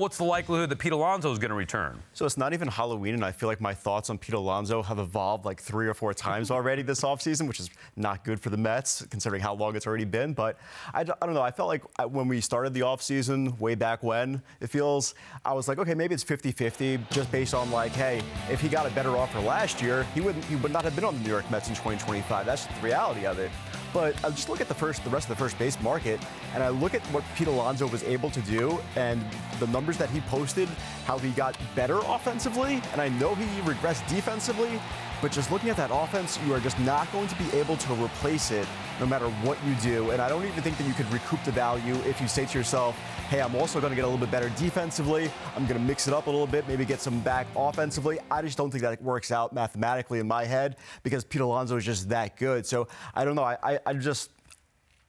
What's the likelihood that Pete Alonso is going to return? So it's not even Halloween, and I feel like my thoughts on Pete Alonso have evolved like 3 or 4 times already this offseason, which is not good for the Mets, considering how long it's already been. But I don't know. I felt like when we started the offseason, way back when, I was like, okay, maybe it's 50-50, just based on like, hey, if he got a better offer last year, he would not have been on the New York Mets in 2025. That's the reality of it. But I just look at the rest of the first base market, and I look at what Pete Alonso was able to do and the numbers that he posted, how he got better offensively, and I know he regressed defensively, but just looking at that offense, you are just not going to be able to replace it no matter what you do. And I don't even think that you could recoup the value if you say to yourself, hey, I'm also going to get a little bit better defensively. I'm going to mix it up a little bit, maybe get some back offensively. I just don't think that works out mathematically in my head because Pete Alonso is just that good. So I don't know. I just,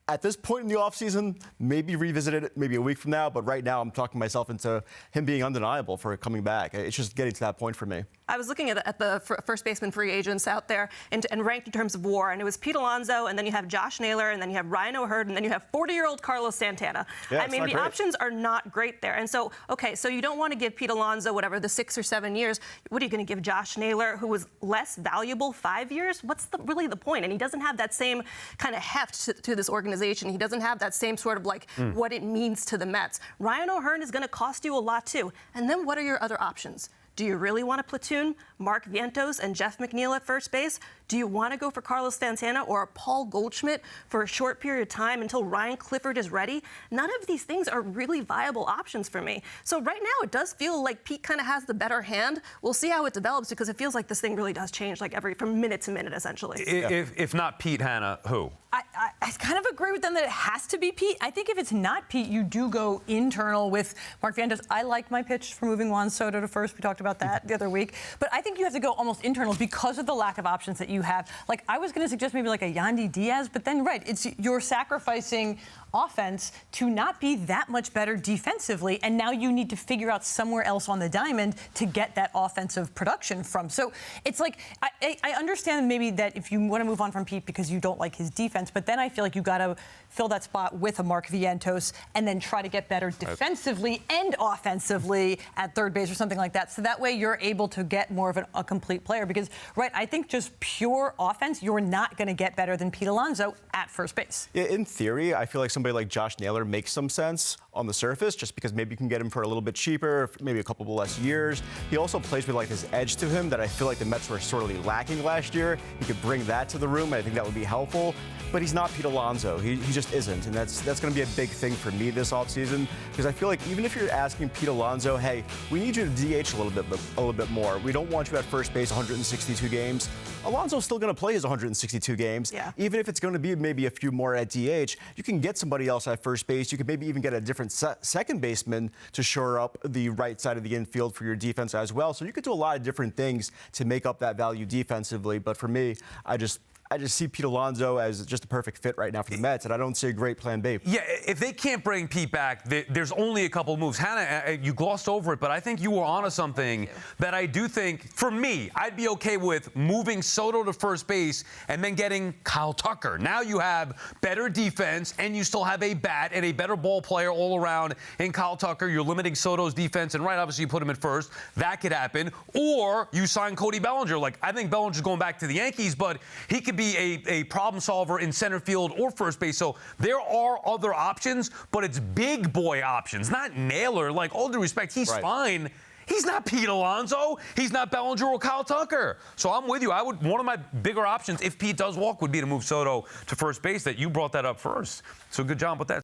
at this point in the offseason, maybe revisit it maybe a week from now. But right now, I'm talking myself into him being undeniable for coming back. It's just getting to that point for me. I was looking at the first baseman free agents out there and ranked in terms of WAR, and it was Pete Alonso, and then you have Josh Naylor, and then you have Ryan O'Hearn, and then you have 40-year-old Carlos Santana. Yeah, I mean, the options are not great there. And so, okay, so you don't want to give Pete Alonso, whatever, the 6 or 7 years. What are you going to give Josh Naylor, who was less valuable, 5 years? What's really the point? And he doesn't have that same kind of heft to this organization. He doesn't have that same sort of like what it means to the Mets. Ryan O'Hearn is going to cost you a lot, too. And then what are your other options? Do you really want to platoon Mark Vientos and Jeff McNeil at first base? Do you want to go for Carlos Santana or Paul Goldschmidt for a short period of time until Ryan Clifford is ready? None of these things are really viable options for me. So right now it does feel like Pete kind of has the better hand. We'll see how it develops because it feels like this thing really does change like from minute to minute, essentially. If not Pete, Hannah, who? I kind of agree with them that it has to be Pete. I think if it's not Pete, you do go internal with Mark Vientos. I like my pitch for moving Juan Soto to first. We talked about that the other week. But I think you have to go almost internal because of the lack of options that you have. Like, I was going to suggest maybe like a Yandy Diaz, but then, right, you're sacrificing offense to not be that much better defensively, and now you need to figure out somewhere else on the diamond to get that offensive production from. So it's like, I understand maybe that if you want to move on from Pete because you don't like his defense, but then I feel like you got to fill that spot with a Mark Vientos and then try to get better defensively and offensively at third base or something like that. So that way you're able to get more of a complete player because, right, I think just pure offense, you're not going to get better than Pete Alonso at first base. Yeah, in theory, I feel like somebody like Josh Naylor makes some sense on the surface just because maybe you can get him for a little bit cheaper, maybe a couple less years. He also plays with like this edge to him that I feel like the Mets were sorely lacking last year. He could bring that to the room. I think that would be helpful. But he's not Pete Alonso. He just isn't. And that's going to be a big thing for me this offseason because I feel like even if you're asking Pete Alonso, hey, we need you to DH a little bit more. We don't want you at first base 162 games. Alonso's still going to play his 162 games. Yeah. Even if it's going to be maybe a few more at DH, you can get somebody else at first base. You could maybe even get a different second baseman to shore up the right side of the infield for your defense as well. So you could do a lot of different things to make up that value defensively. But for me, I just see Pete Alonso as just a perfect fit right now for the Mets, and I don't see a great plan B. Yeah, if they can't bring Pete back, there's only a couple of moves. Hannah, you glossed over it, but I think you were onto something that I do think, for me, I'd be okay with moving Soto to first base and then getting Kyle Tucker. Now you have better defense, and you still have a bat and a better ball player all around in Kyle Tucker. You're limiting Soto's defense, and right, obviously you put him at first. That could happen. Or you sign Cody Bellinger. Like, I think Bellinger's going back to the Yankees, but he could be a problem solver in center field or first base. So there are other options, but it's big boy options, not Naylor. Like, all due respect, he's fine. He's not Pete Alonso. He's not Bellinger or Kyle Tucker. So I'm with you. One of my bigger options, if Pete does walk, would be to move Soto to first base. That you brought that up first. So good job with that.